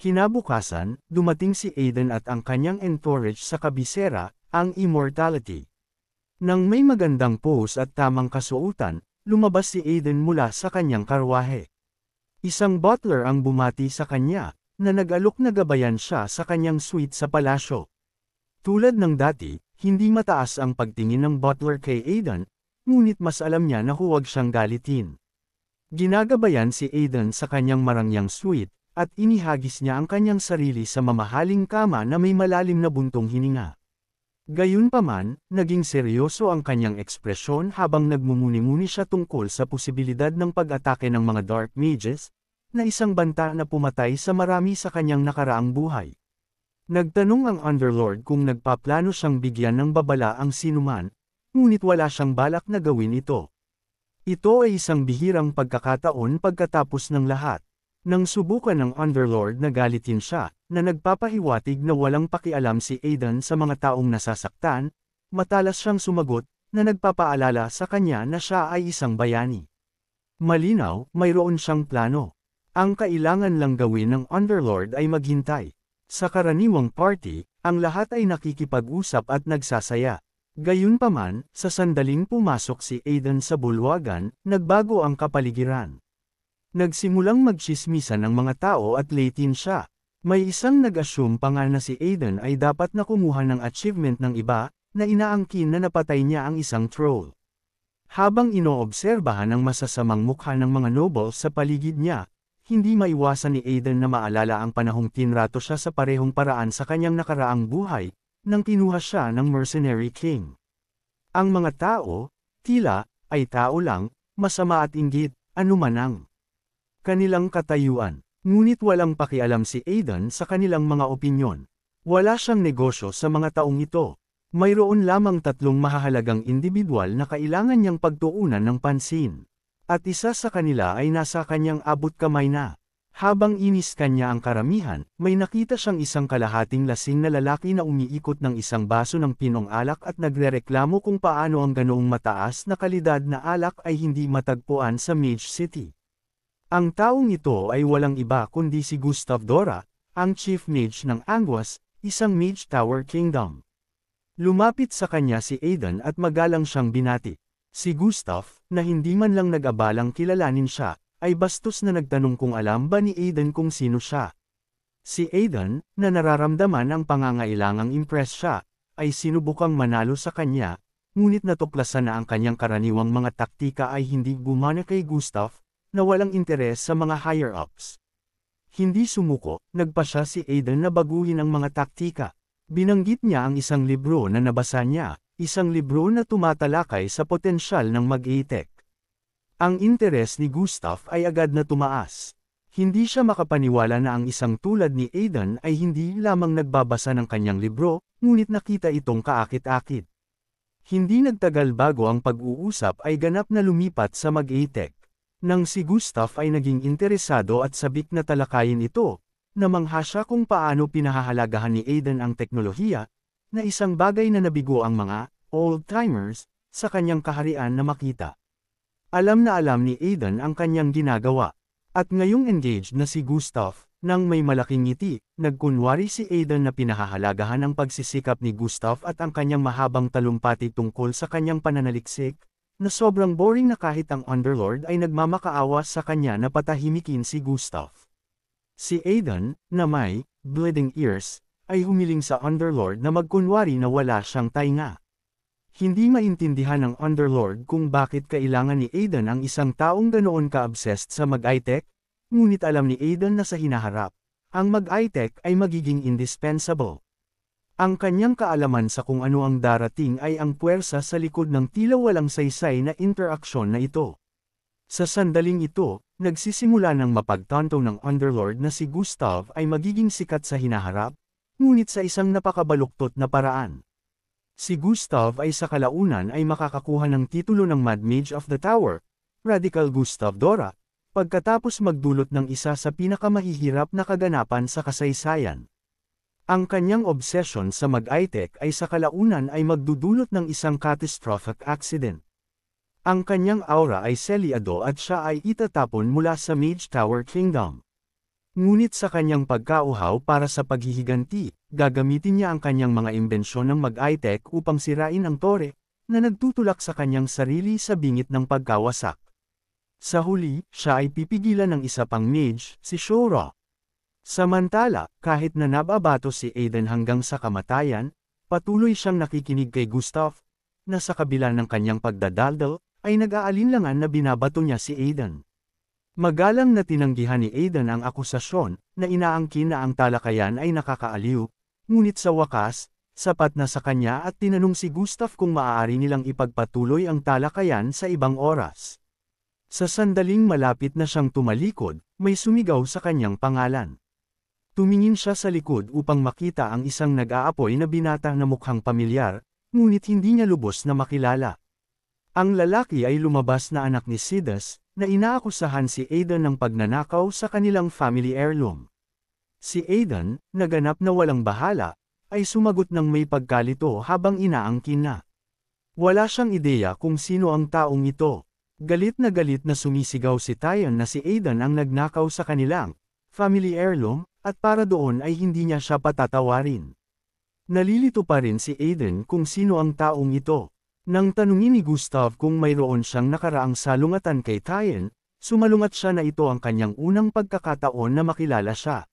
Kinabukasan, dumating si Aiden at ang kanyang entourage sa kabisera, ang Immortality. Nang may magandang pose at tamang kasuotan, lumabas si Aiden mula sa kanyang karwahe. Isang butler ang bumati sa kanya, na nag-alok na gabayan siya sa kanyang suite sa palasyo. Tulad ng dati, hindi mataas ang pagtingin ng butler kay Aiden, ngunit mas alam niya na huwag siyang galitin. Ginagabayan si Aiden sa kanyang marangyang suite, at inihagis niya ang kanyang sarili sa mamahaling kama na may malalim na buntong hininga. Gayunpaman, naging seryoso ang kanyang ekspresyon habang nagmumuni-muni siya tungkol sa posibilidad ng pag-atake ng mga Dark Mages, na isang banta na pumatay sa marami sa kanyang nakaraang buhay. Nagtanong ang Underlord kung nagpaplano siyang bigyan ng babala ang sinuman, ngunit wala siyang balak na gawin ito. Ito ay isang bihirang pagkakataon pagkatapos ng lahat. Nang subukan ng Underlord na galitin siya, na nagpapahiwatig na walang pakialam si Aiden sa mga taong nasasaktan, matalas siyang sumagot, na nagpapaalala sa kanya na siya ay isang bayani. Malinaw, mayroon siyang plano. Ang kailangan lang gawin ng Underlord ay maghintay. Sa karaniwang party, ang lahat ay nakikipag-usap at nagsasaya. Gayunpaman, sa sandaling pumasok si Aiden sa bulwagan, nagbago ang kapaligiran. Nagsimulang magtsismisan ang mga tao at latin siya. May isang nag-assume pa nga na si Aiden ay dapat na kumuha ng achievement ng iba, na inaangkin na napatay niya ang isang troll. Habang inoobserbahan ang masasamang mukha ng mga nobles sa paligid niya, hindi maiwasan ni Aiden na maalala ang panahong tinrato siya sa parehong paraan sa kanyang nakaraang buhay, nang kinuha siya ng Mercenary King. Ang mga tao, tila, ay tao lang, masama at inggit, anuman ang kanilang katayuan. Ngunit walang pakialam si Aiden sa kanilang mga opinyon. Wala siyang negosyo sa mga taong ito. Mayroon lamang tatlong mahahalagang individual na kailangan niyang pagtuunan ng pansin. At isa sa kanila ay nasa kanyang abot kamay na. Habang inis kanya ang karamihan, may nakita siyang isang kalahating lasing na lalaki na umiikot ng isang baso ng pinong alak at nagrereklamo kung paano ang ganoong mataas na kalidad na alak ay hindi matagpuan sa Mage City. Ang taong ito ay walang iba kundi si Gustav Dora, ang Chief Mage ng Angwas, isang Mage Tower Kingdom. Lumapit sa kanya si Aiden at magalang siyang binati. Si Gustav, na hindi man lang nag-abalang kilalanin siya, ay bastos na nagtanong kung alam ba ni Aiden kung sino siya. Si Aiden, na nararamdaman ang pangangailangang impress siya, ay sinubukang manalo sa kanya, ngunit natuklasan na ang kanyang karaniwang mga taktika ay hindi gumana kay Gustav, na walang interes sa mga higher-ups. Hindi sumuko, nagpasya si Aiden na baguhin ang mga taktika. Binanggit niya ang isang libro na nabasa niya, isang libro na tumatalakay sa potensyal ng mag-e-tech. Ang interes ni Gustav ay agad na tumaas. Hindi siya makapaniwala na ang isang tulad ni Aiden ay hindi lamang nagbabasa ng kanyang libro, ngunit nakita itong kaakit-akit. Hindi nagtagal bago ang pag-uusap ay ganap na lumipat sa mag-e-tech. Nang si Gustav ay naging interesado at sabik na talakayin ito, namangha siya kung paano pinahahalagahan ni Aiden ang teknolohiya, na isang bagay na nabigo ang mga old-timers sa kanyang kaharian na makita. Alam na alam ni Aiden ang kanyang ginagawa, at ngayong engaged na si Gustav, nang may malaking ngiti, nagkunwari si Aiden na pinahahalagahan ang pagsisikap ni Gustav at ang kanyang mahabang talumpati tungkol sa kanyang pananaliksik, na sobrang boring na kahit ang Underlord ay nagmamakaawa sa kanya na patahimikin si Gustav. Si Aiden, na may bleeding ears, ay humiling sa Underlord na magkunwari na wala siyang tainga. Hindi maintindihan ng Underlord kung bakit kailangan ni Aiden ang isang taong ganoon ka-obsessed sa mag-i-tech, ngunit alam ni Aiden na sa hinaharap, ang mag-i-tech ay magiging indispensable. Ang kanyang kaalaman sa kung ano ang darating ay ang puwersa sa likod ng tila walang saysay na interaksyon na ito. Sa sandaling ito, nagsisimula ng mapagtanto ng Underlord na si Gustav ay magiging sikat sa hinaharap, ngunit sa isang napakabaluktot na paraan. Si Gustav ay sa kalaunan ay makakakuha ng titulo ng Mad Mage of the Tower, Radical Gustav Dora, pagkatapos magdulot ng isa sa pinakamahihirap na kaganapan sa kasaysayan. Ang kanyang obsession sa mag-i-tech ay sa kalaunan ay magdudulot ng isang catastrophic accident. Ang kanyang aura ay selyado at siya ay itatapon mula sa Mage Tower Kingdom. Ngunit sa kanyang pagkauhaw para sa paghihiganti, gagamitin niya ang kanyang mga imbensyon ng mag-high-tech upang sirain ang tore, na nagtutulak sa kanyang sarili sa bingit ng pagkawasak. Sa huli, siya ay pipigilan ng isa pang mage, si Shura. Samantala, kahit na nababato si Aiden hanggang sa kamatayan, patuloy siyang nakikinig kay Gustav, na sa kabila ng kanyang pagdadaldal, ay nag-aalinlangan na binabato niya si Aiden. Magalang na tinanggihan ni Aiden ang akusasyon, na inaangkin na ang talakayan ay nakakaaliw, ngunit sa wakas, sapat na sa kanya at tinanong si Gustav kung maaari nilang ipagpatuloy ang talakayan sa ibang oras. Sa sandaling malapit na siyang tumalikod, may sumigaw sa kanyang pangalan. Tumingin siya sa likod upang makita ang isang nag-aapoy na binata na mukhang pamilyar, ngunit hindi niya lubos na makilala. Ang lalaki ay lumabas na anak ni Sidas, na inaakusahan si Aiden ng pagnanakaw sa kanilang family heirloom. Si Aiden, naganap na walang bahala, ay sumagot ng may pagkalito habang inaangkin na. Wala siyang ideya kung sino ang taong ito. Galit na sumisigaw si Tyan na si Aiden ang nagnakaw sa kanilang family heirloom, at para doon ay hindi niya siya patatawarin. Nalilito pa rin si Aiden kung sino ang taong ito. Nang tanungin ni Gustav kung mayroon siyang nakaraang salungatan kay Tyan, sumalungat siya na ito ang kanyang unang pagkakataon na makilala siya.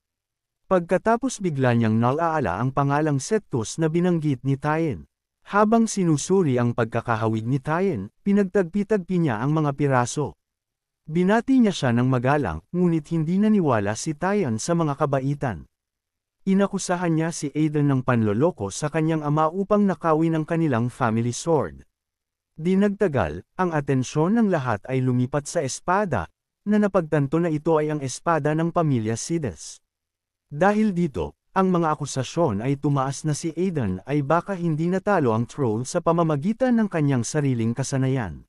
Pagkatapos bigla niyang nalaala ang pangalang Septus na binanggit ni Tyan. Habang sinusuri ang pagkakahawig ni Tyan, pinagtagpi-tagpi niya ang mga piraso. Binati niya siya ng magalang, ngunit hindi naniwala si Tyan sa mga kabaitan. Inakusahan niya si Aiden ng panloloko sa kanyang ama upang nakawin ang kanilang family sword. Di nagtagal, ang atensyon ng lahat ay lumipat sa espada, na napagtanto na ito ay ang espada ng pamilya Sidas. Dahil dito, ang mga akusasyon ay tumaas na si Aiden ay baka hindi natalo ang troll sa pamamagitan ng kanyang sariling kasanayan.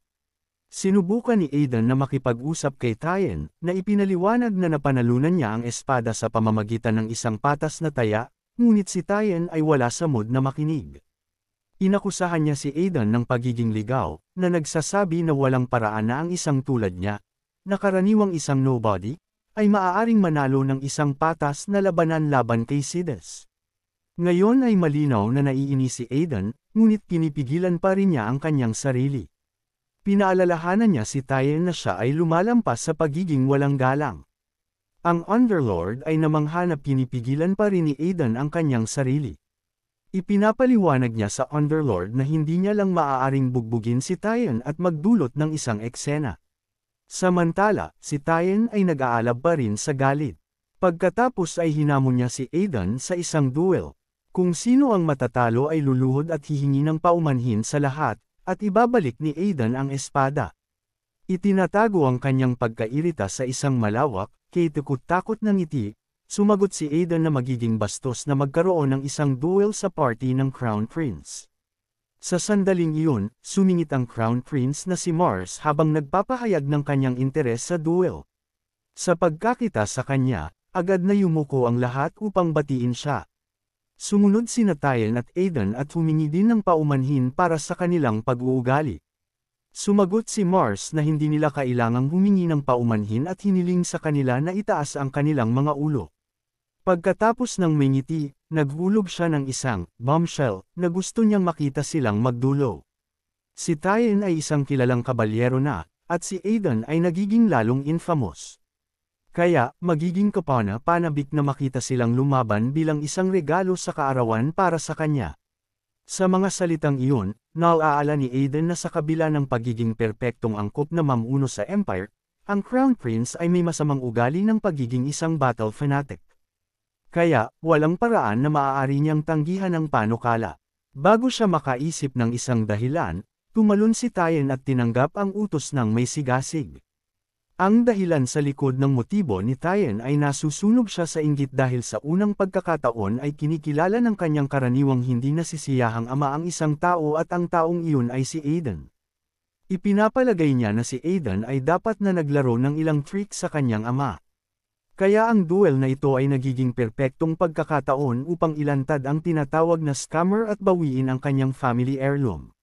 Sinubukan ni Aiden na makipag-usap kay Tyan, na ipinaliwanag na napanalunan niya ang espada sa pamamagitan ng isang patas na taya, ngunit si Tyan ay wala sa mood na makinig. Inakusahan niya si Aiden ng pagiging ligaw, na nagsasabi na walang paraan na ang isang tulad niya, na karaniwang isang nobody, ay maaaring manalo ng isang patas na labanan laban kay Sidas. Ngayon ay malinaw na naiinis si Aiden, ngunit pinipigilan pa rin niya ang kanyang sarili. Pinaalalahanan niya si Tyan na siya ay lumalampas sa pagiging walang galang. Ang Underlord ay namangha na pinipigilan pa rin ni Aiden ang kanyang sarili. Ipinapaliwanag niya sa Underlord na hindi niya lang maaaring bugbugin si Tyan at magdulot ng isang eksena. Samantala, si Tyan ay nag-aalab pa rin sa galit. Pagkatapos ay hinamon niya si Aiden sa isang duel. Kung sino ang matatalo ay luluhod at hihingi ng paumanhin sa lahat, at ibabalik ni Aiden ang espada. Itinatago ang kanyang pagkairita sa isang malawak, takot na ngiti, sumagot si Aiden na magiging bastos na magkaroon ng isang duel sa party ng Crown Prince. Sa sandaling iyon, sumingit ang Crown Prince na si Mars habang nagpapahayag ng kanyang interes sa duel. Sa pagkakita sa kanya, agad na yumuko ang lahat upang batiin siya. Sumunod sina Tyan at Aiden at humingi din ng paumanhin para sa kanilang pag-uugali. Sumagot si Mars na hindi nila kailangang humingi ng paumanhin at hiniling sa kanila na itaas ang kanilang mga ulo. Pagkatapos ng mingiti, naghulog siya ng isang bombshell na gusto niyang makita silang magdulo. Si Tyan ay isang kilalang kabalyero na, at si Aiden ay nagiging lalong infamous. Kaya, magiging kapana-panabik na makita silang lumaban bilang isang regalo sa kaarawan para sa kanya. Sa mga salitang iyon, nalaala ni Aiden na sa kabila ng pagiging perpektong angkop na mamuno sa Empire, ang Crown Prince ay may masamang ugali ng pagiging isang battle fanatic. Kaya, walang paraan na maaari niyang tanggihan ang panukala. Bago siya makaisip ng isang dahilan, tumalon si Tyan at tinanggap ang utos ng may sigasig. Ang dahilan sa likod ng motibo ni Tyan ay nasusunog siya sa inggit dahil sa unang pagkakataon ay kinikilala ng kanyang karaniwang hindi nasisiyahang ama ang isang tao at ang taong iyon ay si Aiden. Ipinapalagay niya na si Aiden ay dapat na naglaro ng ilang trick sa kanyang ama. Kaya ang duel na ito ay nagiging perpektong pagkakataon upang ilantad ang tinatawag na scammer at bawiin ang kanyang family heirloom.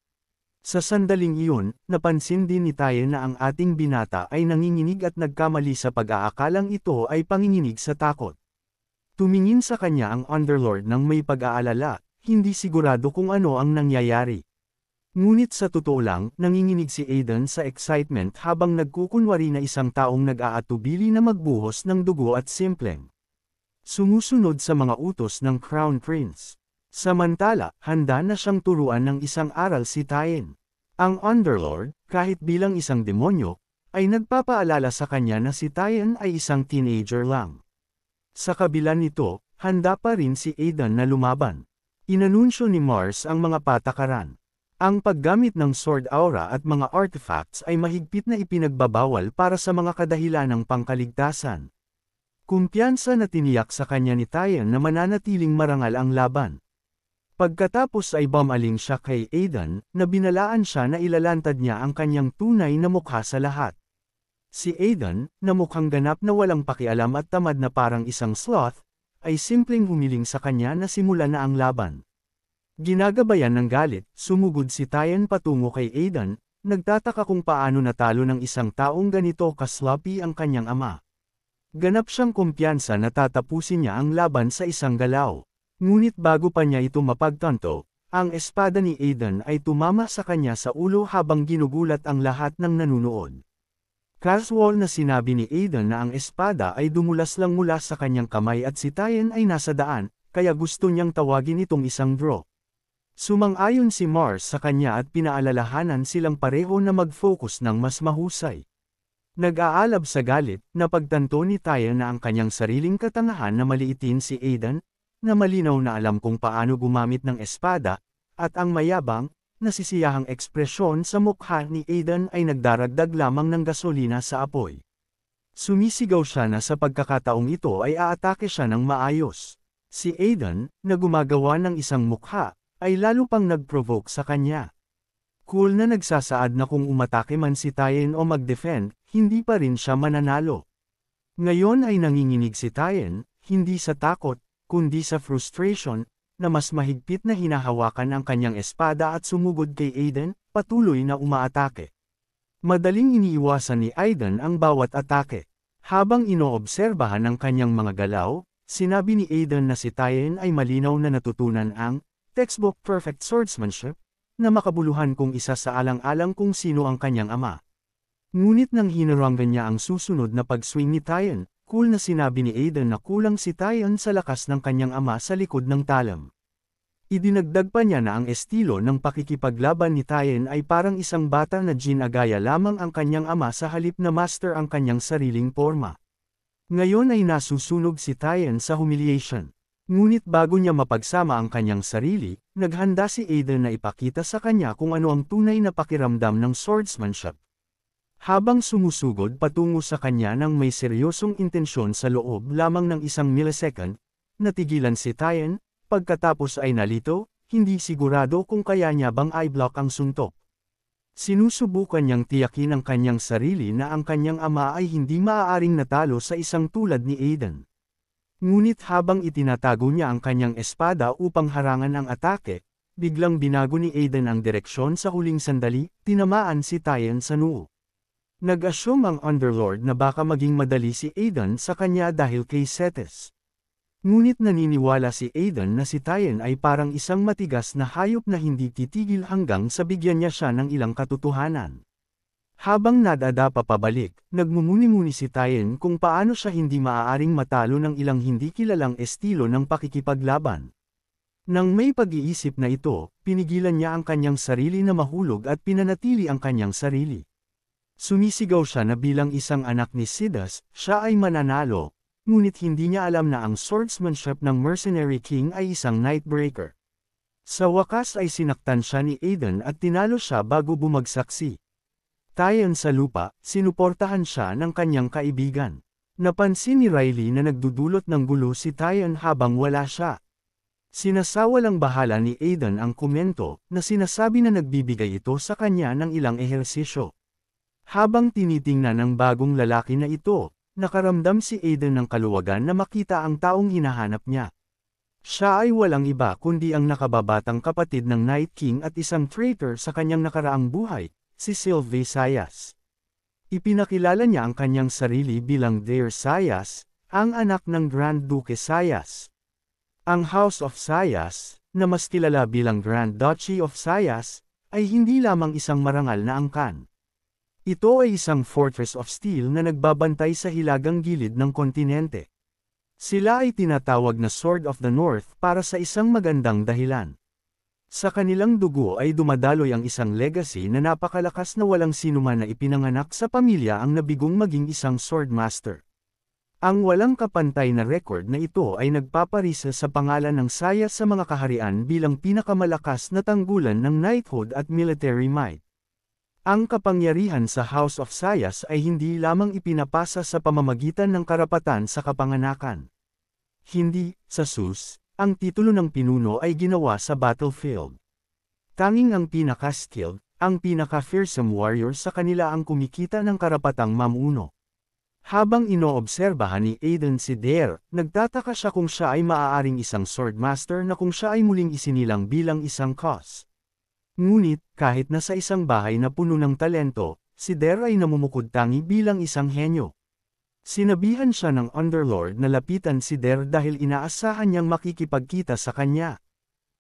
Sa sandaling iyon, napansin din ni Tyen na ang ating binata ay nanginginig at nagkamali sa pag-aakalang ito ay panginginig sa takot. Tumingin sa kanya ang Underlord ng may pag-aalala, hindi sigurado kung ano ang nangyayari. Ngunit sa totoo lang, nanginginig si Aiden sa excitement habang nagkukunwari na isang taong nag-aatubili na magbuhos ng dugo at simpleng sumusunod sa mga utos ng Crown Prince. Samantala, handa na siyang turuan ng isang aral si Tyen. Ang Underlord, kahit bilang isang demonyo, ay nagpapaalala sa kanya na si Tyen ay isang teenager lang. Sa kabila nito, handa pa rin si Aiden na lumaban. Inanunsyo ni Mars ang mga patakaran. Ang paggamit ng sword aura at mga artifacts ay mahigpit na ipinagbabawal para sa mga kadahilanang pangkaligtasan. Kumpiyansa na tiniyak sa kanya ni Tyen na mananatiling marangal ang laban. Pagkatapos ay bumaling siya kay Aiden, na binalaan siya na ilalantad niya ang kanyang tunay na mukha sa lahat. Si Aiden, na mukhang ganap na walang pakialam at tamad na parang isang sloth, ay simpleng humiling sa kanya na simulan na ang laban. Ginagabayan ng galit, sumugod si Tyen patungo kay Aiden, nagtataka kung paano natalo ng isang taong ganito ka-sloppy ang kanyang ama. Ganap siyang kumpiyansa na tatapusin niya ang laban sa isang galaw. Ngunit bago pa niya ito mapagtanto, ang espada ni Aiden ay tumama sa kanya sa ulo habang ginugulat ang lahat ng nanunood. Casual na sinabi ni Aiden na ang espada ay dumulas lang mula sa kanyang kamay at si Tyen ay nasa daan, kaya gusto niyang tawagin itong isang draw. Sumang-ayon si Mars sa kanya at pinaalalahanan silang pareho na mag-focus ng mas mahusay. Nag-aalab sa galit, napagtanto ni Tyen na ang kanyang sariling katangahan na maliitin si Aiden, na malinaw na alam kung paano gumamit ng espada, at ang mayabang, nasisiyahang ekspresyon sa mukha ni Aiden ay nagdaragdag lamang ng gasolina sa apoy. Sumisigaw siya na sa pagkakataong ito ay aatake siya ng maayos. Si Aiden, na gumagawa ng isang mukha, ay lalo pang nag-provoke sa kanya. Cool na nagsasaad na kung umatake man si Tyen o mag-defend, hindi pa rin siya mananalo. Ngayon ay nanginginig si Tyen, hindi sa takot, kundi sa frustration, na mas mahigpit na hinahawakan ang kanyang espada at sumugod kay Aiden, patuloy na umaatake. Madaling iniiwasan ni Aiden ang bawat atake. Habang inoobserbahan ang kanyang mga galaw, sinabi ni Aiden na si Tyen ay malinaw na natutunan ang textbook perfect swordsmanship, na makabuluhan kung isa sa alang-alang kung sino ang kanyang ama. Ngunit nang hinaranggan niya ang susunod na pag-swing ni Tyen, cool na sinabi ni Aiden na kulang si Tyen sa lakas ng kanyang ama sa likod ng talam. Idinagdag pa niya na ang estilo ng pakikipaglaban ni Tyen ay parang isang bata na ginagaya lamang ang kanyang ama sa halip na master ang kanyang sariling porma. Ngayon ay nasusunog si Tyen sa humiliation. Ngunit bago niya mapagsama ang kanyang sarili, naghanda si Aiden na ipakita sa kanya kung ano ang tunay na pakiramdam ng swordsmanship. Habang sumusugod patungo sa kanya ng may seryosong intensyon sa loob lamang ng isang millisecond, natigilan si Tyen, pagkatapos ay nalito, hindi sigurado kung kaya niya bang i-block ang suntok. Sinusubukan niyang tiyakin ang kanyang sarili na ang kanyang ama ay hindi maaaring natalo sa isang tulad ni Aiden. Ngunit habang itinatago niya ang kanyang espada upang harangan ang atake, biglang binago ni Aiden ang direksyon sa huling sandali, tinamaan si Tyen sa noo. Nag-assume ang Underlord na baka maging madali si Aiden sa kanya dahil kay Cetes. Ngunit naniniwala si Aiden na si Tyen ay parang isang matigas na hayop na hindi titigil hanggang sa bigyan niya siya ng ilang katotohanan. Habang nadada pa pabalik, nagmumuni-muni si Tyen kung paano siya hindi maaaring matalo ng ilang hindi kilalang estilo ng pakikipaglaban. Nang may pag-iisip na ito, pinigilan niya ang kanyang sarili na mahulog at pinanatili ang kanyang sarili. Sumisigaw siya na bilang isang anak ni Sidas, siya ay mananalo, ngunit hindi niya alam na ang swordsmanship ng Mercenary King ay isang nightbreaker. Sa wakas ay sinaktan siya ni Aiden at tinalo siya bago bumagsak si Tyen sa lupa, sinuportahan siya ng kanyang kaibigan. Napansin ni Riley na nagdudulot ng gulo si Tyen habang wala siya. Sinasawalang bahala ni Aiden ang komento, na sinasabi na nagbibigay ito sa kanya ng ilang ehersisyo. Habang tinitingnan ng bagong lalaki na ito, nakaramdam si Aiden ng kaluwagan na makita ang taong hinahanap niya. Siya ay walang iba kundi ang nakababatang kapatid ng Night King at isang traitor sa kanyang nakaraang buhay, si Sylve Sayas. Ipinakilala niya ang kanyang sarili bilang Deir Sayas, ang anak ng Grand Duke Sayas. Ang House of Sayas, na mas kilala bilang Grand Duchy of Sayas, ay hindi lamang isang marangal na angkan. Ito ay isang fortress of steel na nagbabantay sa hilagang gilid ng kontinente. Sila ay tinatawag na Sword of the North para sa isang magandang dahilan. Sa kanilang dugo ay dumadaloy ang isang legacy na napakalakas na walang sinuman na ipinanganak sa pamilya ang nabigong maging isang swordmaster. Ang walang kapantay na record na ito ay nagpaparisa sa pangalan ng Sayas sa mga kaharian bilang pinakamalakas na tanggulan ng knighthood at military might. Ang kapangyarihan sa House of Sayas ay hindi lamang ipinapasa sa pamamagitan ng karapatan sa kapanganakan. Hindi, sa sus, ang titulo ng pinuno ay ginawa sa battlefield. Tanging ang pinaka-skilled, ang pinaka-fearsome warrior sa kanila ang kumikita ng karapatang mamuno. Habang inoobserbahan ni Aiden si Deir, nagtataka siya kung siya ay maaaring isang swordmaster na kung siya ay muling isinilang bilang isang cause. Ngunit, kahit na sa isang bahay na puno ng talento, si Deir ay namumukod tangi bilang isang henyo. Sinabihan siya ng Underlord na lapitan si Deir dahil inaasahan niyang makikipagkita sa kanya.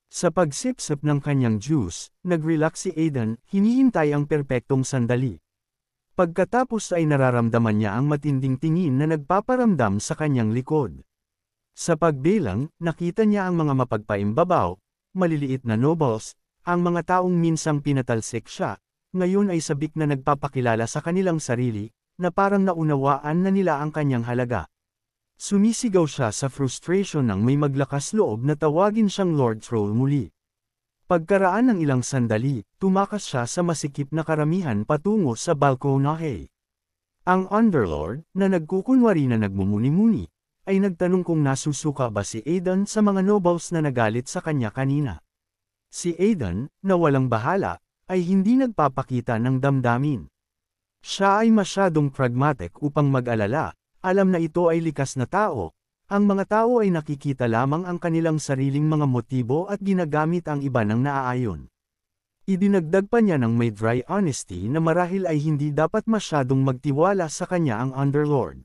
Sa pagsipsip ng kanyang juice, nag-relax si Aiden, hinihintay ang perpektong sandali. Pagkatapos ay nararamdaman niya ang matinding tingin na nagpaparamdam sa kanyang likod. Sa pagbilang, nakita niya ang mga mapagpaimbabaw, maliliit na nobles, ang mga taong minsang pinatalsik siya, ngayon ay sabik na nagpapakilala sa kanilang sarili, na parang naunawaan na nila ang kanyang halaga. Sumisigaw siya sa frustration nang may maglakas loob na tawagin siyang Lord Troll muli. Pagkaraan ng ilang sandali, tumakas siya sa masikip na karamihan patungo sa balkonahe. Ang Underlord, na nagkukunwari na nagmumuni-muni, ay nagtanong kung nasusuka ba si Aiden sa mga nobles na nagalit sa kanya kanina. Si Aiden, na walang bahala, ay hindi nagpapakita ng damdamin. Siya ay masyadong pragmatic upang mag-alala, alam na ito ay likas na tao, ang mga tao ay nakikita lamang ang kanilang sariling mga motibo at ginagamit ang iba ng naaayon. Idinagdag pa niya ng may dry honesty na marahil ay hindi dapat masyadong magtiwala sa kanya ang Underlord.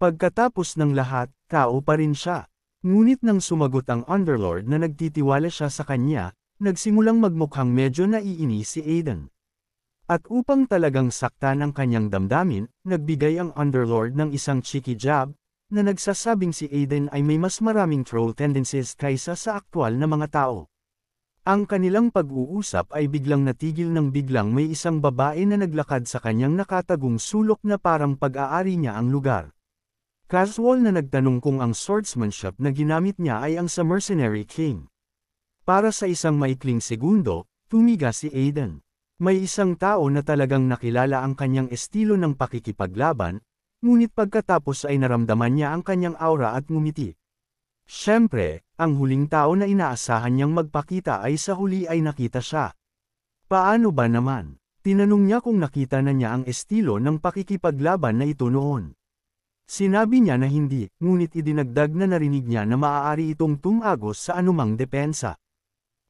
Pagkatapos ng lahat, tao pa rin siya. Ngunit nang sumagot ang Underlord na nagtitiwala siya sa kanya, nagsimulang magmukhang medyo naiinis si Aiden. At upang talagang saktan ang kanyang damdamin, nagbigay ang Underlord ng isang cheeky jab, na nagsasabing si Aiden ay may mas maraming troll tendencies kaysa sa aktwal na mga tao. Ang kanilang pag-uusap ay biglang natigil nang biglang may isang babae na naglakad sa kanyang nakatagong sulok na parang pag-aari niya ang lugar. Casual na nagtanong kung ang swordsmanship na ginamit niya ay ang sa Mercenary King. Para sa isang maikling segundo, tumiga si Aiden. May isang tao na talagang nakilala ang kanyang estilo ng pakikipaglaban, ngunit pagkatapos ay naramdaman niya ang kanyang aura at ngumiti. Siyempre, ang huling tao na inaasahan niyang magpakita ay sa huli ay nakita siya. Paano ba naman? Tinanong niya kung nakita na niya ang estilo ng pakikipaglaban na ito noon. Sinabi niya na hindi, ngunit idinagdag na narinig niya na maaari itong tumagos sa anumang depensa.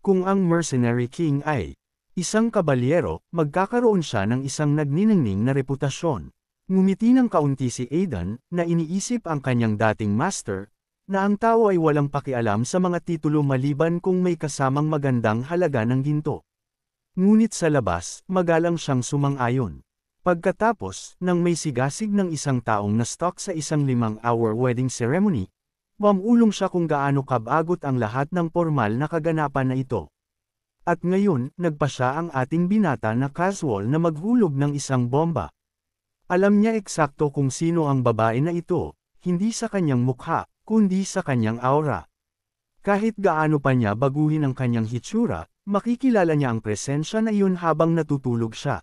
Kung ang Mercenary King ay isang kabalyero, magkakaroon siya ng isang nagniningning na reputasyon. Ngumiti ng kaunti si Aiden, na iniisip ang kanyang dating master, na ang tao ay walang pakialam sa mga titulo maliban kung may kasamang magandang halaga ng ginto. Ngunit sa labas, magalang siyang sumang-ayon. Pagkatapos, nang may sigasig ng isang taong na-stalk sa isang 5-hour wedding ceremony, mamulong siya kung gaano kabagot ang lahat ng formal na kaganapan na ito. At ngayon, nagpa siya ang ating binata na casual na maghulog ng isang bomba. Alam niya eksakto kung sino ang babae na ito, hindi sa kanyang mukha, kundi sa kanyang aura. Kahit gaano pa niya baguhin ang kanyang hitsura, makikilala niya ang presensya na iyon habang natutulog siya.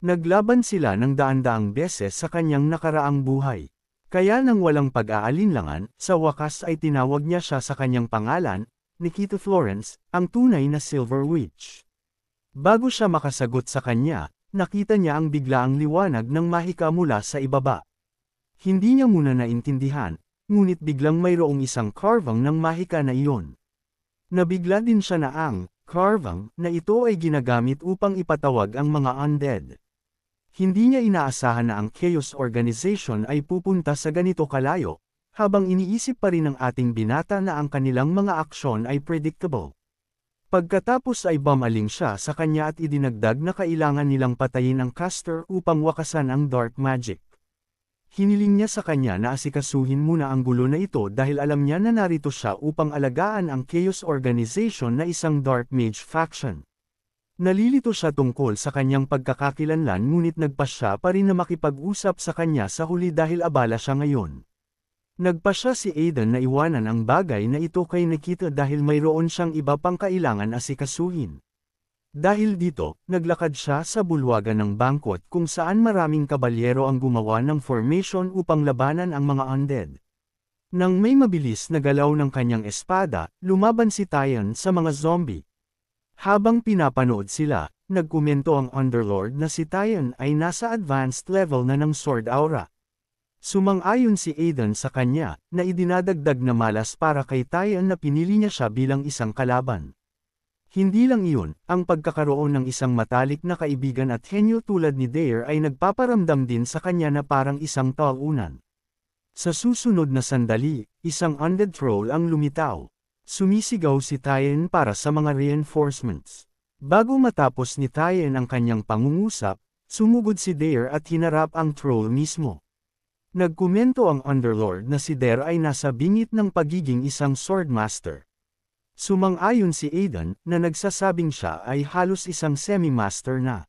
Naglaban sila ng daan-daang beses sa kanyang nakaraang buhay. Kaya nang walang pag-aalinlangan, sa wakas ay tinawag niya siya sa kanyang pangalan, Nikita Florence, ang tunay na Silver Witch. Bago siya makasagot sa kanya, nakita niya ang biglaang liwanag ng mahika mula sa ibaba. Hindi niya muna naintindihan, ngunit biglang mayroong isang carvang ng mahika na iyon. Nabigla din siya na ang carvang na ito ay ginagamit upang ipatawag ang mga undead. Hindi niya inaasahan na ang Chaos Organization ay pupunta sa ganito kalayo, habang iniisip pa rin ng ating binata na ang kanilang mga aksyon ay predictable. Pagkatapos ay bumaling siya sa kanya at idinagdag na kailangan nilang patayin ang caster upang wakasan ang dark magic. Hiniling niya sa kanya na asikasuhin muna ang gulo na ito dahil alam niya na narito siya upang alagaan ang Chaos Organization na isang dark mage faction. Nalilito siya tungkol sa kanyang pagkakakilanlan ngunit nagpa siya pa rin na makipag-usap sa kanya sa huli dahil abala siya ngayon. Nagpa siya si Aiden na iwanan ang bagay na ito kay Nikita dahil mayroon siyang iba pang kailangan asikasuhin. Dahil dito, naglakad siya sa bulwagan ng bangkot kung saan maraming kabalyero ang gumawa ng formation upang labanan ang mga undead. Nang may mabilis na galaw ng kanyang espada, lumaban si Tyan sa mga zombie. Habang pinapanood sila, nagkomento ang Underlord na si Tyan ay nasa advanced level na ng Sword Aura. Sumang-ayon si Aiden sa kanya, na idinadagdag na malas para kay Tyan na pinili niya siya bilang isang kalaban. Hindi lang iyon, ang pagkakaroon ng isang matalik na kaibigan at henyo tulad ni Dare ay nagpaparamdam din sa kanya na parang isang talunan. Sa susunod na sandali, isang undead troll ang lumitaw. Sumisigaw si Tyan para sa mga reinforcements. Bago matapos ni Tyan ang kanyang pangungusap, sumugod si Dare at hinarap ang troll mismo. Nagkomento ang Underlord na si Dare ay nasa bingit ng pagiging isang swordmaster. Sumang-ayon si Aiden na nagsasabing siya ay halos isang semi-master na.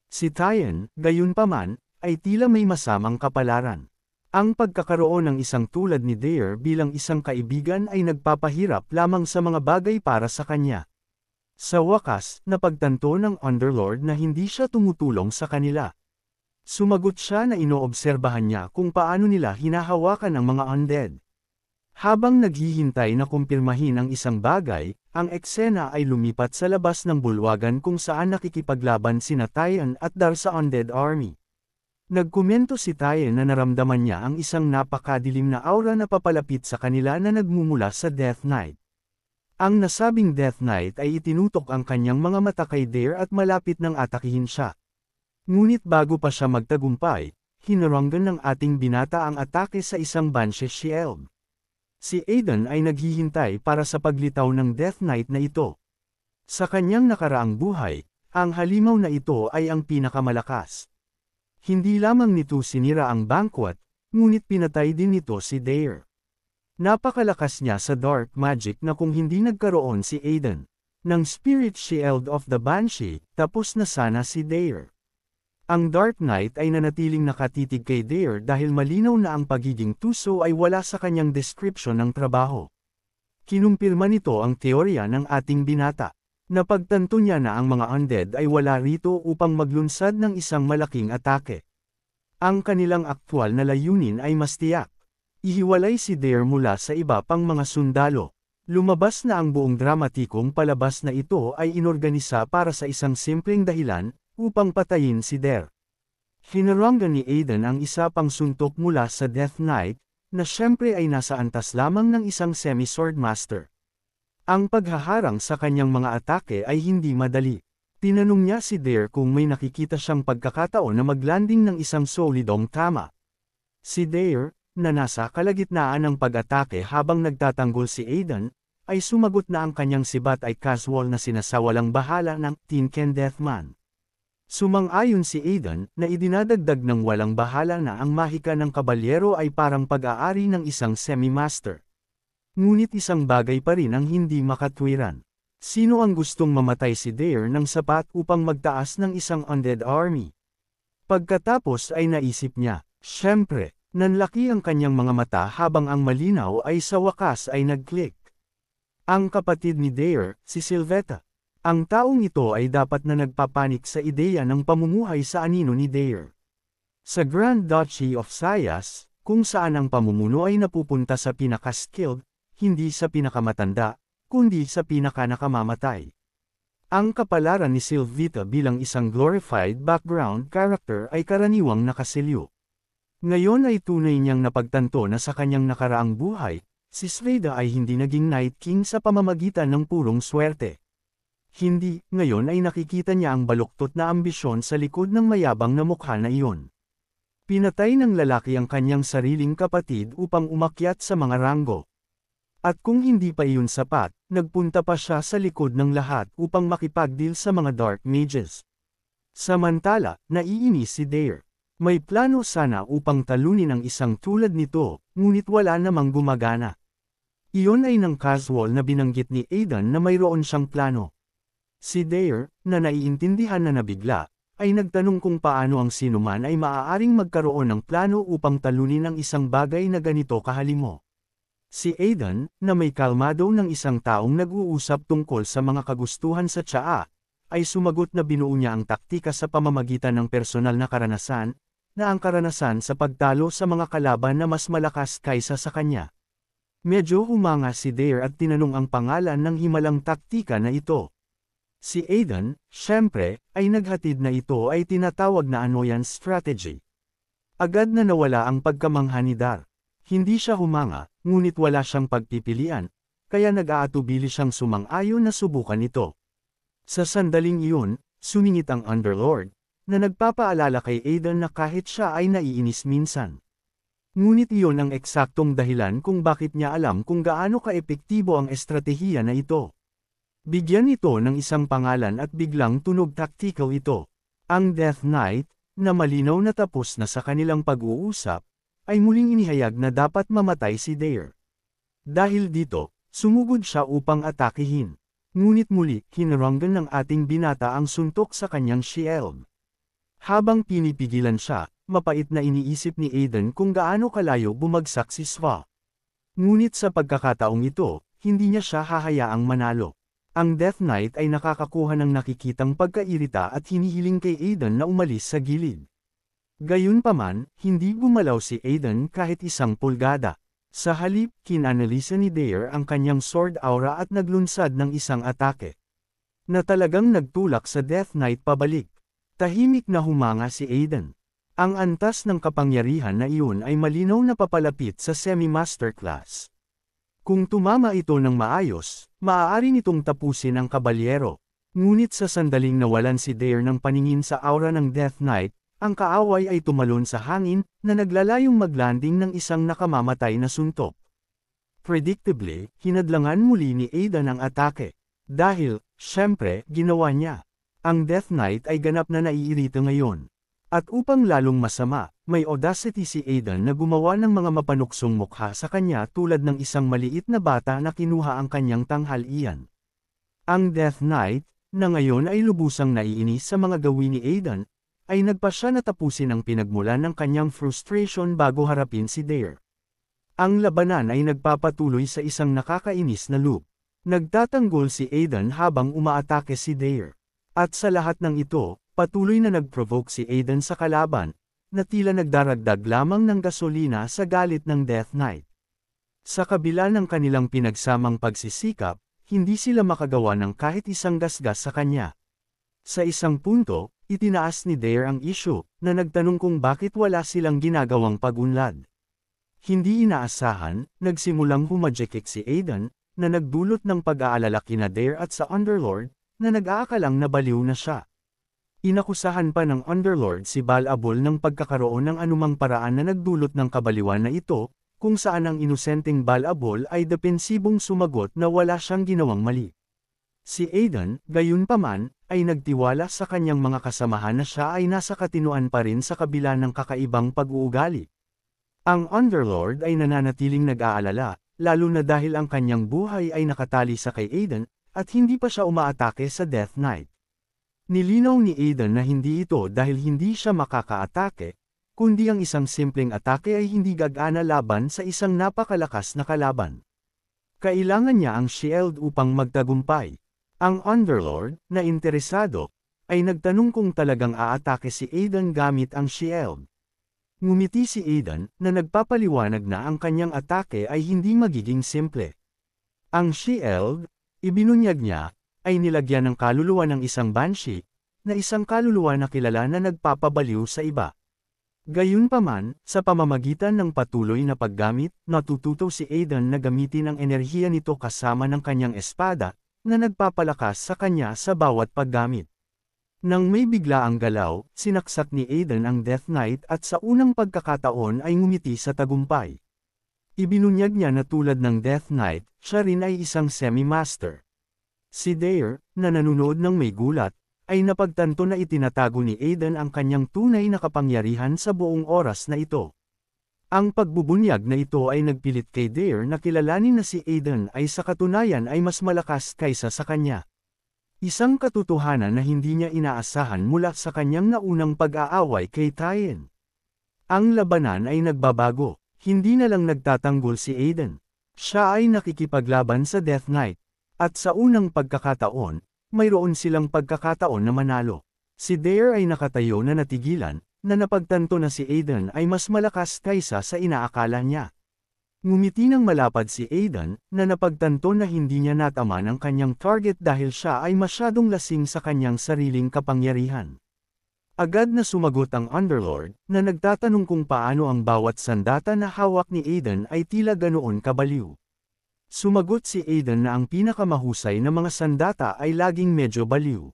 Si Tyan, gayunpaman, ay tila may masamang kapalaran. Ang pagkakaroon ng isang tulad ni Dare bilang isang kaibigan ay nagpapahirap lamang sa mga bagay para sa kanya. Sa wakas, napagtanto ng Underlord na hindi siya tumutulong sa kanila. Sumagot siya na inoobserbahan niya kung paano nila hinahawakan ang mga undead. Habang naghihintay na kumpirmahin ang isang bagay, ang eksena ay lumipat sa labas ng bulwagan kung saan nakikipaglaban sina Tyan at Dar sa undead army. Nagkomento si Tyan na naramdaman niya ang isang napakadilim na aura na papalapit sa kanila na nagmumula sa Death Knight. Ang nasabing Death Knight ay itinutok ang kanyang mga mata kay Dare at malapit nang atakihin siya. Ngunit bago pa siya magtagumpay, hinaranggan ng ating binata ang atake sa isang Banshee Shield. Si Aiden ay naghihintay para sa paglitaw ng Death Knight na ito. Sa kanyang nakaraang buhay, ang halimaw na ito ay ang pinakamalakas. Hindi lamang nito sinira ang bangkwat, ngunit pinatay din nito si Dare. Napakalakas niya sa dark magic na kung hindi nagkaroon si Aiden ng Spirit Shield of the Banshee, tapos na sana si Dare. Ang Dark Knight ay nanatiling nakatitig kay Dare dahil malinaw na ang pagiging tuso ay wala sa kanyang description ng trabaho. Kinumpirma nito ang teorya ng ating binata. Napagtanto niya na ang mga undead ay wala rito upang maglunsad ng isang malaking atake. Ang kanilang aktwal na layunin ay mas tiyak. Ihiwalay si Dare mula sa iba pang mga sundalo. Lumabas na ang buong dramatikong palabas na ito ay inorganisa para sa isang simpleng dahilan, upang patayin si Dare. Hinaranggan ni Aiden ang isa pang suntok mula sa Death Knight, na syempre ay nasa antas lamang ng isang semi-swordmaster. Ang paghaharang sa kanyang mga atake ay hindi madali. Tinanong niya si Dare kung may nakikita siyang pagkakataon na maglanding ng isang solidong tama. Si Dare, na nasa kalagitnaan ng pag-atake habang nagtatanggol si Aiden, ay sumagot na ang kanyang sibat ay casual na sinasawalang bahala ng Tin Ken Deathman. Sumang-ayon si Aiden na idinadagdag ng walang bahala na ang mahika ng kabalyero ay parang pag-aari ng isang semi-master. Ngunit isang bagay pa rin ang hindi makatwiran. Sino ang gustong mamatay si Dare ng sapat upang magtaas ng isang undead army? Pagkatapos ay naisip niya, syempre, nanlaki ang kanyang mga mata habang ang malinaw ay sa wakas ay nag-click. Ang kapatid ni Dare, si Sylvetta. Ang taong ito ay dapat na nagpapanik sa ideya ng pamumuhay sa anino ni Dare. Sa Grand Duchy of Sayas, kung saan ang pamumuno ay napupunta sa pinaka-skilled, hindi sa pinakamatanda, kundi sa pinaka-nakamamatay. Ang kapalaran ni Sylvetta bilang isang glorified background character ay karaniwang nakasilyo. Ngayon ay tunay niyang napagtanto na sa kanyang nakaraang buhay, si Sveda ay hindi naging Night King sa pamamagitan ng purong swerte. Hindi, ngayon ay nakikita niya ang baluktot na ambisyon sa likod ng mayabang na mukha na iyon. Pinatay ng lalaki ang kanyang sariling kapatid upang umakyat sa mga ranggo. At kung hindi pa iyon sapat, nagpunta pa siya sa likod ng lahat upang makipagdeal sa mga Dark Mages. Samantala, naiinis si Dare. May plano sana upang talunin ang isang tulad nito, ngunit wala namang gumagana. Iyon ay nang casual na binanggit ni Aidan na mayroon siyang plano. Si Dare, na naiintindihan na nabigla, ay nagtanong kung paano ang sinuman ay maaaring magkaroon ng plano upang talunin ang isang bagay na ganito kahalimo. Si Aidan, na may kalmado ng isang taong nag-uusap tungkol sa mga kagustuhan sa tsaa, ay sumagot na binuo niya ang taktika sa pamamagitan ng personal na karanasan, na ang karanasan sa pagtalo sa mga kalaban na mas malakas kaysa sa kanya. Medyo humanga si Dare at tinanong ang pangalan ng himalang taktika na ito. Si Aidan, syempre, ay naghatid na ito ay tinatawag na annoyance strategy. Agad na nawala ang pagkamangha ni Dare. Hindi siya humanga, ngunit wala siyang pagpipilian, kaya nag-aatubili siyang sumang-ayon na subukan ito. Sa sandaling iyon, sumingit ang Underlord, na nagpapaalala kay Aidan na kahit siya ay naiinis minsan. Ngunit iyon ang eksaktong dahilan kung bakit niya alam kung gaano kaepektibo ang estratehiya na ito. Bigyan ito ng isang pangalan at biglang tunog tactical ito. Ang Death Knight, na malinaw na tapos na sa kanilang pag-uusap, ay muling inihayag na dapat mamatay si Dare. Dahil dito, sumugod siya upang atakihin. Ngunit muli, hinaranggan ng ating binata ang suntok sa kanyang shield. Habang pinipigilan siya, mapait na iniisip ni Aidan kung gaano kalayo bumagsak si Sva. Ngunit sa pagkakataong ito, hindi niya siya hahayaang manalo. Ang Death Knight ay nakakakuha ng nakikitang pagkairita at hinihiling kay Aidan na umalis sa gilid. Gayunpaman, hindi gumalaw si Aidan kahit isang pulgada. Sa halip, kinanalisa ni Dare ang kanyang sword aura at naglunsad ng isang atake, na talagang nagtulak sa Death Knight pabalik. Tahimik na humanga si Aidan. Ang antas ng kapangyarihan na iyon ay malinaw na papalapit sa semi-masterclass. Kung tumama ito ng maayos, maaari nitong tapusin ang kabalyero. Ngunit sa sandaling nawalan si Dare ng paningin sa aura ng Death Knight, ang kaaway ay tumalon sa hangin, na naglalayong maglanding ng isang nakamamatay na suntok. Predictably, hinadlangan muli ni Aidan ang atake. Dahil, syempre, ginawa niya. Ang Death Knight ay ganap na naiirita ngayon. At upang lalong masama, may audacity si Aidan na gumawa ng mga mapanuksong mukha sa kanya tulad ng isang maliit na bata na kinuha ang kanyang tanghalian. Ang Death Knight, na ngayon ay lubusang naiinis sa mga gawin ni Aidan, ay nagpasya na tapusin ang pinagmulan ng kanyang frustration bago harapin si Dare. Ang labanan ay nagpapatuloy sa isang nakakainis na loop. Nagtatanggol si Aidan habang umaatake si Dare. At sa lahat ng ito, patuloy na nag-provoke si Aidan sa kalaban, na tila nagdaragdag lamang ng gasolina sa galit ng Death Knight. Sa kabila ng kanilang pinagsamang pagsisikap, hindi sila makagawa ng kahit isang gasgas sa kanya. Sa isang punto, itinaas ni Dare ang issue, na nagtanong kung bakit wala silang ginagawang pagunlad. Hindi inaasahan, nagsimulang humajekik si Aidan, na nagdulot ng pag-aalala kina Dare at sa Underlord, na nag-aakalang nabaliw na siya. Inakusahan pa ng Underlord si Bal-Abol ng pagkakaroon ng anumang paraan na nagdulot ng kabaliwan na ito, kung saan ang inosenteng Bal-Abol ay depensibong sumagot na wala siyang ginawang mali. Si Aidan, gayunpaman, ay nagtiwala sa kanyang mga kasamahan na siya ay nasa katinuan pa rin sa kabila ng kakaibang pag-uugali. Ang Underlord ay nananatiling nag-aalala, lalo na dahil ang kanyang buhay ay nakatali sa kay Aidan, at hindi pa siya umaatake sa Death Knight. Nilinaw ni Aidan na hindi ito dahil hindi siya makakaatake, kundi ang isang simpleng atake ay hindi gagana laban sa isang napakalakas na kalaban. Kailangan niya ang shield upang magtagumpay. Ang Underlord, na interesado, ay nagtanong kung talagang aatake si Aidan gamit ang shield. Ngumiti si Aidan, na nagpapaliwanag na ang kanyang atake ay hindi magiging simple. Ang shield, ibinunyag niya, ay nilagyan ng kaluluwa ng isang banshee, na isang kaluluwa na kilala na nagpapabaliw sa iba. Gayunpaman, sa pamamagitan ng patuloy na paggamit, natututo si Aiden na gamitin ang enerhiya nito kasama ng kanyang espada, na nagpapalakas sa kanya sa bawat paggamit. Nang may biglaang galaw, sinaksak ni Aiden ang Death Knight at sa unang pagkakataon ay ngumiti sa tagumpay. Ibinunyag niya na tulad ng Death Knight, siya rin ay isang semi-master. Si Dare, na nanonood ng may gulat, ay napagtanto na itinatago ni Aiden ang kanyang tunay na kapangyarihan sa buong oras na ito. Ang pagbubunyag na ito ay nagpilit kay Dare na kilalanin na si Aiden ay sa katunayan ay mas malakas kaysa sa kanya. Isang katotohanan na hindi niya inaasahan mula sa kanyang naunang pag-aaway kay Tien. Ang labanan ay nagbabago, hindi na lang nagtatanggol si Aiden. Siya ay nakikipaglaban sa Death Knight. At sa unang pagkakataon, mayroon silang pagkakataon na manalo. Si Dare ay nakatayo na natigilan, na napagtanto na si Aiden ay mas malakas kaysa sa inaakala niya. Ngumiti ng malapad si Aiden, na napagtanto na hindi niya natama ng kanyang target dahil siya ay masyadong lasing sa kanyang sariling kapangyarihan. Agad na sumagot ang Underlord, na nagtatanong kung paano ang bawat sandata na hawak ni Aiden ay tila ganoon kabaliw. Sumagot si Aiden na ang pinakamahusay na mga sandata ay laging medyo baliw.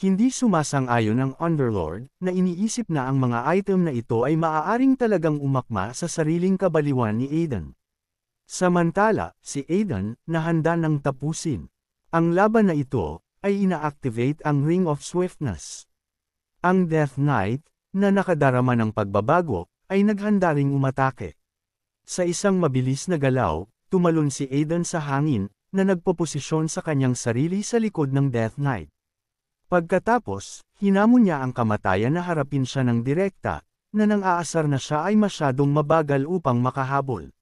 Hindi sumasang-ayon ang Underlord, na iniisip na ang mga item na ito ay maaaring talagang umakma sa sariling kabaliwan ni Aiden. Samantala, si Aiden, na handa nang tapusin ang laban na ito, ay ina-activate ang Ring of Swiftness. Ang Death Knight, na nakadarama ng pagbabago, ay naghanda ring umatake. Sa isang mabilis na galaw, tumalon si Aiden sa hangin, na nagpoposisyon sa kanyang sarili sa likod ng Death Knight. Pagkatapos, hinamon niya ang kamatayan na harapin siya ng direkta, na nang aasar na siya ay masyadong mabagal upang makahabol.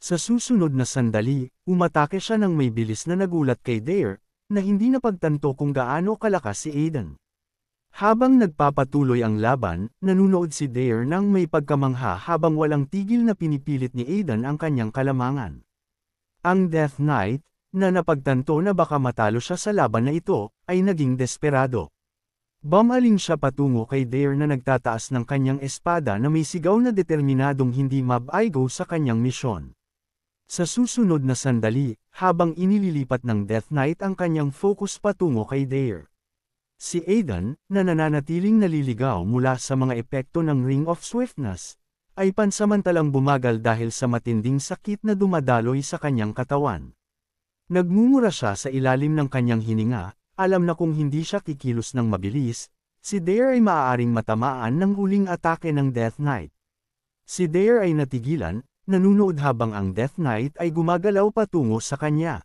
Sa susunod na sandali, umatake siya ng may bilis na nagulat kay Dare, na hindi napagtanto kung gaano kalakas si Aiden. Habang nagpapatuloy ang laban, nanunood si Dare ng may pagkamangha habang walang tigil na pinipilit ni Aiden ang kanyang kalamangan. Ang Death Knight, na napagtanto na baka matalo siya sa laban na ito, ay naging desperado. Bumaling siya patungo kay Dare na nagtataas ng kanyang espada na may sigaw na determinadong hindi mabaigo sa kanyang misyon. Sa susunod na sandali, habang inililipat ng Death Knight ang kanyang focus patungo kay Dare, si Aiden, na nananatiling naliligaw mula sa mga epekto ng Ring of Swiftness, ay pansamantalang bumagal dahil sa matinding sakit na dumadaloy sa kanyang katawan. Nagmumura siya sa ilalim ng kanyang hininga, alam na kung hindi siya kikilos ng mabilis, si Dare ay maaaring matamaan ng huling atake ng Death Knight. Si Dare ay natigilan, nanunood habang ang Death Knight ay gumagalaw patungo sa kanya.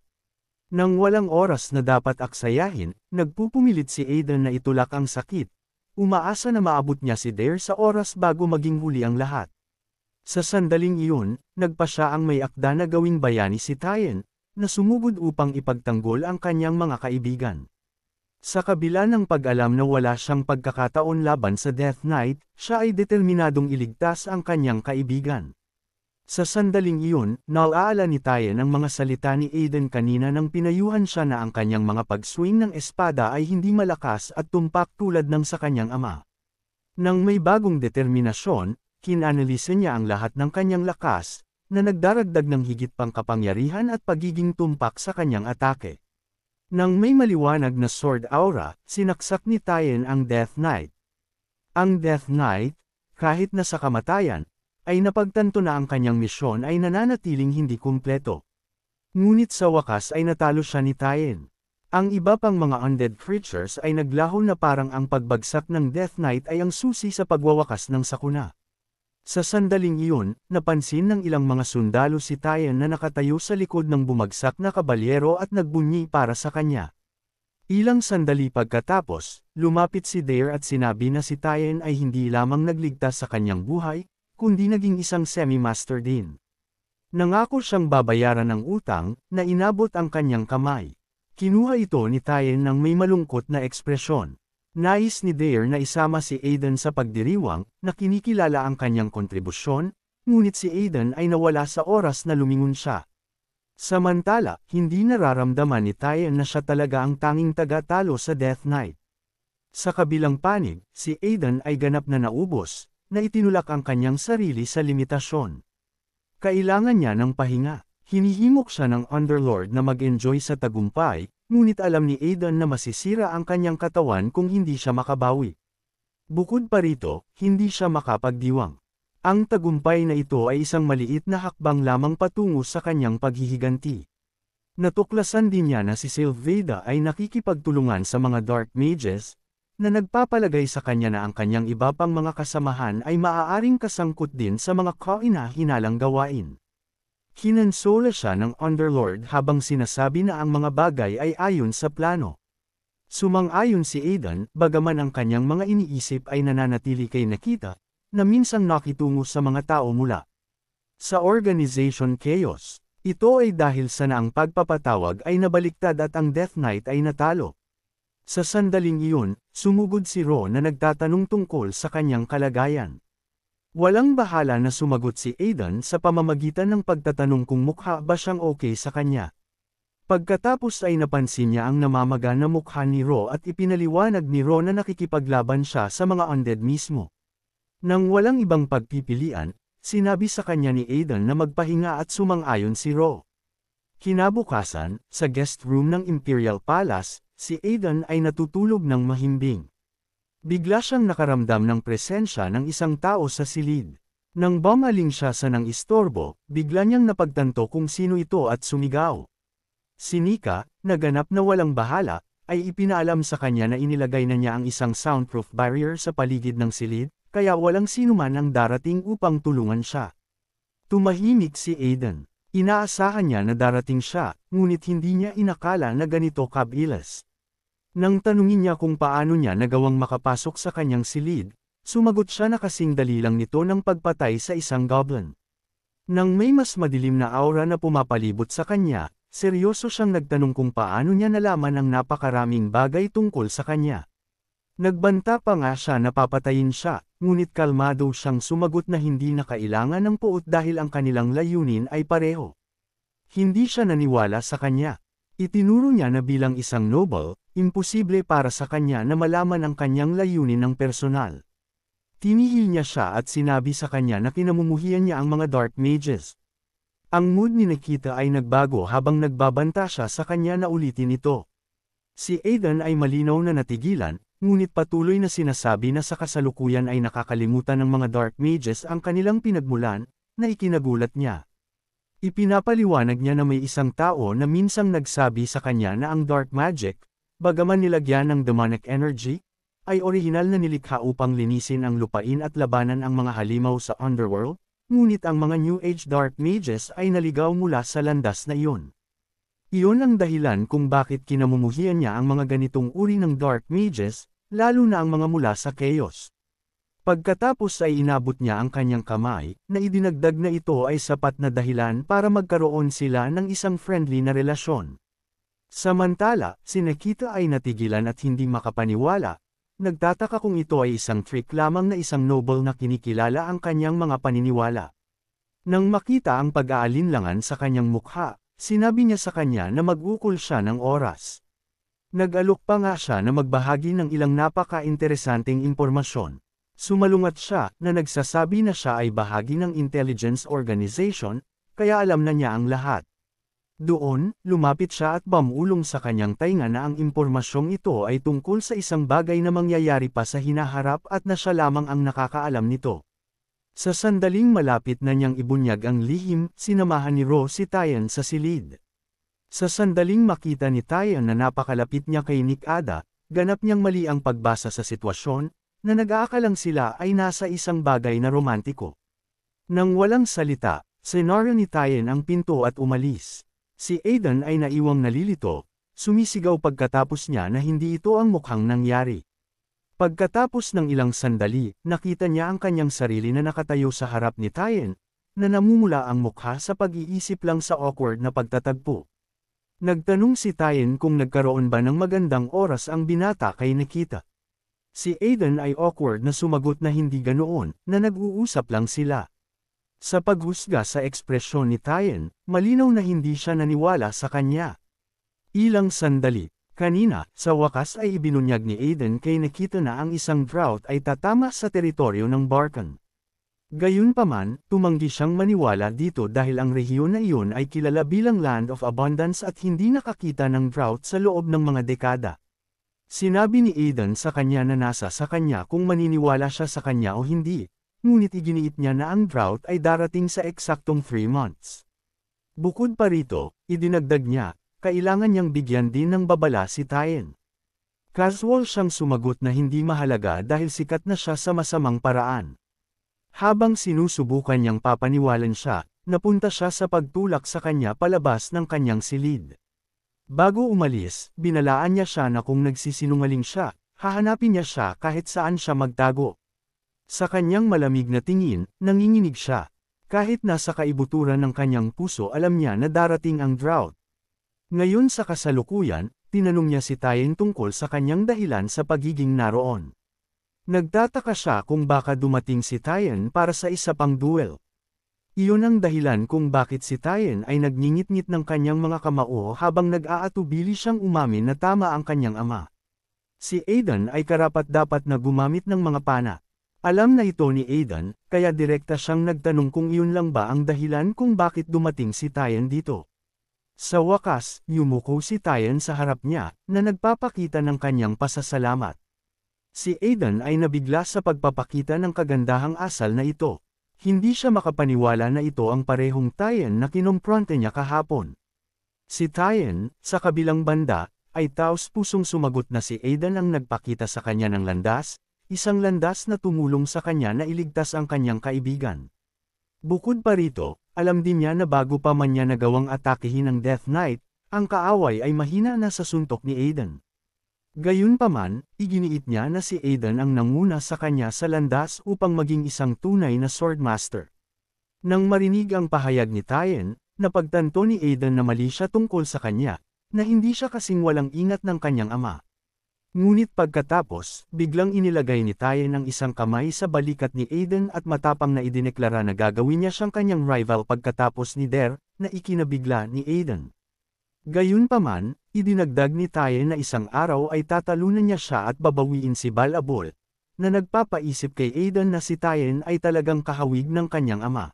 Nang walang oras na dapat aksayahin, nagpupumilit si Aiden na itulak ang sakit. Umaasa na maabot niya si Dare sa oras bago maging huli ang lahat. Sa sandaling iyon, nagpa siya ang may akda na gawing bayani si Tien, na sumugod upang ipagtanggol ang kanyang mga kaibigan. Sa kabila ng pag-alam na wala siyang pagkakataon laban sa Death Knight, siya ay determinadong iligtas ang kanyang kaibigan. Sa sandaling iyon, naalala ni Tien ang mga salita ni Aiden kanina nang pinayuhan siya na ang kanyang mga pag-swing ng espada ay hindi malakas at tumpak tulad ng sa kanyang ama. Nang may bagong determinasyon, kinanalisa niya ang lahat ng kanyang lakas, na nagdaragdag ng higit pang kapangyarihan at pagiging tumpak sa kanyang atake. Nang may maliwanag na sword aura, sinaksak ni Tien ang Death Knight. Ang Death Knight, kahit na sa kamatayan, ay napagtanto na ang kanyang misyon ay nananatiling hindi kumpleto. Ngunit sa wakas ay natalo siya ni Tien. Ang iba pang mga undead creatures ay naglaho na parang ang pagbagsak ng Death Knight ay ang susi sa pagwawakas ng sakuna. Sa sandaling iyon, napansin ng ilang mga sundalo si Tien na nakatayo sa likod ng bumagsak na kabalyero at nagbunyi para sa kanya. Ilang sandali pagkatapos, lumapit si Dare at sinabi na si Tien ay hindi lamang nagligtas sa kanyang buhay, kundi naging isang semi-master din. Nangako siyang babayaran ng utang, na inabot ang kanyang kamay. Kinuha ito ni Tien ng may malungkot na ekspresyon. Nais ni Dare na isama si Aiden sa pagdiriwang, na kinikilala ang kanyang kontribusyon, ngunit si Aiden ay nawala sa oras na lumingon siya. Samantala, hindi nararamdaman ni Tien na siya talaga ang tanging taga-talo sa Death Knight. Sa kabilang panig, si Aiden ay ganap na naubos, na itinulak ang kanyang sarili sa limitasyon. Kailangan niya ng pahinga. Hinihimok siya ng Underlord na mag-enjoy sa tagumpay, ngunit alam ni Aiden na masisira ang kanyang katawan kung hindi siya makabawi. Bukod pa rito, hindi siya makapagdiwang. Ang tagumpay na ito ay isang maliit na hakbang lamang patungo sa kanyang paghihiganti. Natuklasan din niya na si Sylveda ay nakikipagtulungan sa mga Dark Mages, na nagpapalagay sa kanya na ang kanyang iba pang mga kasamahan ay maaaring kasangkot din sa mga kaina-hinalang gawain. Kinonsola siya ng Underlord habang sinasabi na ang mga bagay ay ayon sa plano. Sumang-ayon si Aiden, bagaman ang kanyang mga iniisip ay nananatili kay Nikita, na minsang nakitungo sa mga tao mula sa Organization Chaos. Ito ay dahil sa na ang pagpapatawag ay nabaliktad at ang Death Knight ay natalo. Sa sandaling iyon, sumugod si Ro na nagtatanong tungkol sa kanyang kalagayan. Walang bahala na sumagot si Aiden sa pamamagitan ng pagtatanong kung mukha ba siyang okay sa kanya. Pagkatapos ay napansin niya ang namamaga na mukha ni Ro at ipinaliwanag ni Ro na nakikipaglaban siya sa mga undead mismo. Nang walang ibang pagpipilian, sinabi sa kanya ni Aiden na magpahinga at sumang-ayon si Ro. Kinabukasan, sa guest room ng Imperial Palace, si Aiden ay natutulog ng mahimbing. Bigla siyang nakaramdam ng presensya ng isang tao sa silid. Nang bumaling siya sa nang istorbo, bigla niyang napagtanto kung sino ito at sumigaw. Si Nika, naganap na walang bahala, ay ipinaalam sa kanya na inilagay na niya ang isang soundproof barrier sa paligid ng silid, kaya walang sinuman ang darating upang tulungan siya. Tumahimik si Aiden. Inaasahan niya na darating siya, ngunit hindi niya inakala na ganito kabilis. Nang tanungin niya kung paano niya nagawang makapasok sa kanyang silid, sumagot siya na kasing dali lang nito ng pagpatay sa isang goblin. Nang may mas madilim na aura na pumapalibot sa kanya, seryoso siyang nagtanong kung paano niya nalaman ang napakaraming bagay tungkol sa kanya. Nagbanta pa nga siya na papatayin siya, ngunit kalmado siyang sumagot na hindi na kailangan ng puot dahil ang kanilang layunin ay pareho. Hindi siya naniwala sa kanya. Itinuro niya na bilang isang noble, imposible para sa kanya na malaman ang kanyang layunin ng personal. Tinihil niya siya at sinabi sa kanya na kinamumuhian niya ang mga Dark Mages. Ang mood ni Nikita ay nagbago habang nagbabanta siya sa kanya na ulitin ito. Si Aiden ay malinaw na natigilan, ngunit patuloy na sinasabi na sa kasalukuyan ay nakakalimutan ng mga Dark Mages ang kanilang pinagmulan, na ikinagulat niya. Ipinapaliwanag niya na may isang tao na minsang nagsabi sa kanya na ang dark magic, bagaman nilagyan ng demonic energy, ay orihinal na nilikha upang linisin ang lupain at labanan ang mga halimaw sa underworld, ngunit ang mga New Age dark mages ay naligaw mula sa landas na iyon. Iyon ang dahilan kung bakit kinamumuhian niya ang mga ganitong uri ng dark mages, lalo na ang mga mula sa chaos. Pagkatapos ay inabot niya ang kanyang kamay, na idinagdag na ito ay sapat na dahilan para magkaroon sila ng isang friendly na relasyon. Samantala, si Nikita ay natigilan at hindi makapaniwala, nagtataka kung ito ay isang trick lamang na isang noble na kinikilala ang kanyang mga paniniwala. Nang makita ang pag-aalinlangan sa kanyang mukha, sinabi niya sa kanya na mag-ukol siya ng oras. Nag-alok pa nga siya na magbahagi ng ilang napaka-interesanting impormasyon. Sumalungat siya na nagsasabi na siya ay bahagi ng intelligence organization, kaya alam na niya ang lahat. Doon, lumapit siya at bumulong sa kanyang tainga na ang impormasyong ito ay tungkol sa isang bagay na mangyayari pa sa hinaharap at na siya lamang ang nakakaalam nito. Sa sandaling malapit na niyang ibunyag ang lihim, sinamahan ni Ro si Tyan sa silid. Sa sandaling makita ni Tyan na napakalapit niya kay Nikada, ganap niyang mali ang pagbasa sa sitwasyon, na nag-aakalang sila ay nasa isang bagay na romantiko. Nang walang salita, sinara ni Tyan ang pinto at umalis. Si Aiden ay naiwang nalilito, sumisigaw pagkatapos niya na hindi ito ang mukhang nangyari. Pagkatapos ng ilang sandali, nakita niya ang kanyang sarili na nakatayo sa harap ni Tyan, na namumula ang mukha sa pag-iisip lang sa awkward na pagtatagpo. Nagtanong si Tyan kung nagkaroon ba ng magandang oras ang binata kay Nikita. Si Aiden ay awkward na sumagot na hindi ganoon, na nag-uusap lang sila. Sa paghusga sa ekspresyon ni Tyan, malinaw na hindi siya naniwala sa kanya. Ilang sandali, kanina, sa wakas ay ibinunyag ni Aiden kay Nikita na ang isang drought ay tatama sa teritoryo ng Barkan. Gayunpaman, tumanggi siyang maniwala dito dahil ang rehiyon na iyon ay kilala bilang Land of Abundance at hindi nakakita ng drought sa loob ng mga dekada. Sinabi ni Aiden sa kanya na nasa sa kanya kung maniniwala siya sa kanya o hindi, ngunit iginiit niya na ang drought ay darating sa eksaktong 3 months. Bukod pa rito, idinagdag niya, kailangan niyang bigyan din ng babala si Tyen. Casual siyang sumagot na hindi mahalaga dahil sikat na siya sa masamang paraan. Habang sinusubukan niyang papaniwalan siya, napunta siya sa pagtulak sa kanya palabas ng kanyang silid. Bago umalis, binalaan niya siya na kung nagsisinungaling siya, hahanapin niya siya kahit saan siya magtago. Sa kanyang malamig na tingin, nanginginig siya. Kahit nasa kaibuturan ng kanyang puso alam niya na darating ang drought. Ngayon sa kasalukuyan, tinanong niya si Tyen tungkol sa kanyang dahilan sa pagiging naroon. Nagtataka siya kung baka dumating si Tyen para sa isa pang duel. Iyon ang dahilan kung bakit si Tyen ay nagngingit-ngit ng kanyang mga kamao habang nag-aatubili siyang umamin na tama ang kanyang ama. Si Aiden ay karapat-dapat na gumamit ng mga pana. Alam na ito ni Aiden, kaya direkta siyang nagtanong kung iyon lang ba ang dahilan kung bakit dumating si Tyen dito. Sa wakas, yumuko si Tyen sa harap niya, na nagpapakita ng kanyang pasasalamat. Si Aiden ay nabigla sa pagpapakita ng kagandahang asal na ito. Hindi siya makapaniwala na ito ang parehong Tyen na kinompronte niya kahapon. Si Tyen, sa kabilang banda, ay taos-pusong sumagot na si Aiden ang nagpakita sa kanya ng landas, isang landas na tumulong sa kanya na iligtas ang kanyang kaibigan. Bukod pa rito, alam din niya na bago pa man niya nagawang atakehin ng Death Knight, ang kaaway ay mahina na sa suntok ni Aiden. Gayunpaman, iginiit niya na si Aiden ang nanguna sa kanya sa landas upang maging isang tunay na swordmaster. Nang marinig ang pahayag ni Tyen, napagtanto ni Aiden na mali siya tungkol sa kanya, na hindi siya kasing walang ingat ng kanyang ama. Ngunit pagkatapos, biglang inilagay ni Tyen ang isang kamay sa balikat ni Aiden at matapang na idineklara na gagawin niya siyang kanyang rival pagkatapos ni Der, na ikinabigla ni Aiden. Gayunpaman, idinagdag ni Tyen na isang araw ay tatalunan niya siya at babawiin si Bal-Abol, na nagpapaisip kay Aiden na si Tyen ay talagang kahawig ng kanyang ama.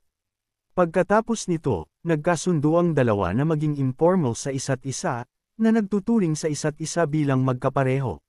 Pagkatapos nito, nagkasundo ang dalawa na maging informal sa isa't isa, na nagtuturing sa isa't isa bilang magkapareho.